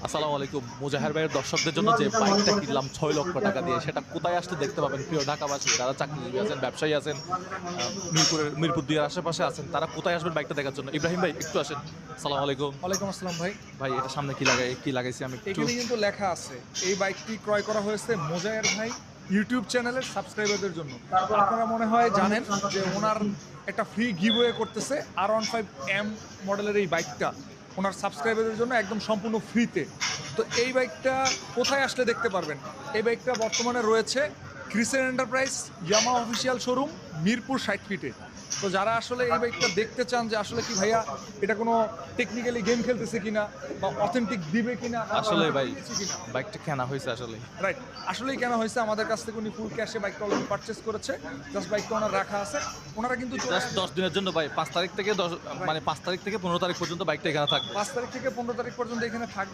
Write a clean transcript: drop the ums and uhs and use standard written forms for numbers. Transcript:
আসসালামু আলাইকুম। মুজাহের ভাইয়ের দর্শকদের জন্য যে বাইকটা কিনলাম ৬ লক্ষ টাকা দিয়ে, সেটা কোথায় আসলে দেখতে পাবেন? প্রিয় ঢাকাবাসী যারা চাকরিজীবী আছেন, ব্যবসায়ী আছেন, মিরপুর ২ এর আশেপাশে আছেন, তারা কোথায় আসবেন বাইকটা দেখার জন্য? ইব্রাহিম ভাই একটু আসেন। আসসালামু আলাইকুম। ওয়ালাইকুম আসসালাম ভাই। ভাই এটা সামনে কি লাগাইছি আমি একটু। এখানে কিন্তু লেখা আছে এই বাইকটি ক্রয় করা হয়েছে মোজায়ের ভাই ইউটিউব চ্যানেলের সাবস্ক্রাইবারদের জন্য। আপনারা মনে হয় জানেন যে ওনার একটা ফ্রি গিভওয়ে করতেছে R15M মডেলের এই বাইকটা ওনার সাবস্ক্রাইবারদের জন্য একদম সম্পূর্ণ ফ্রিতে। তো এই বাইকটা কোথায় আসলে দেখতে পারবেন? এই বাইকটা বর্তমানে রয়েছে ক্রিসেন এন্টারপ্রাইজ ইয়ামা অফিসিয়াল শোরুম মিরপুর ৬০ ফিটে। তো যারা আসলে এই বাইকটা দেখতে চান যে আসলে কি ভাইয়া এটা কোনো টেকনিক্যালি গেম খেলতেছে কিনা বা অথেন্টিক দিবে কিনা, আসলে ভাই বাইকটা কেনা হয়েছে আসলে। রাইট, আসলেই কেন হয়েছে আমাদের কাছ থেকে উনি ফুল ক্যাশে বাইকটা অলরেডি পারচেস করেছে। জাস্ট বাইকটা ওনার রাখা আছে, ওনারা কিন্তু জাস্ট ১০ দিনের জন্য ভাই, ৫ তারিখ থেকে ১০ মানে ৫ তারিখ থেকে ১৫ তারিখ পর্যন্ত বাইকটা এখানে থাকবে। 5 তারিখ থেকে 15 তারিখ পর্যন্ত এখানে থাকবে।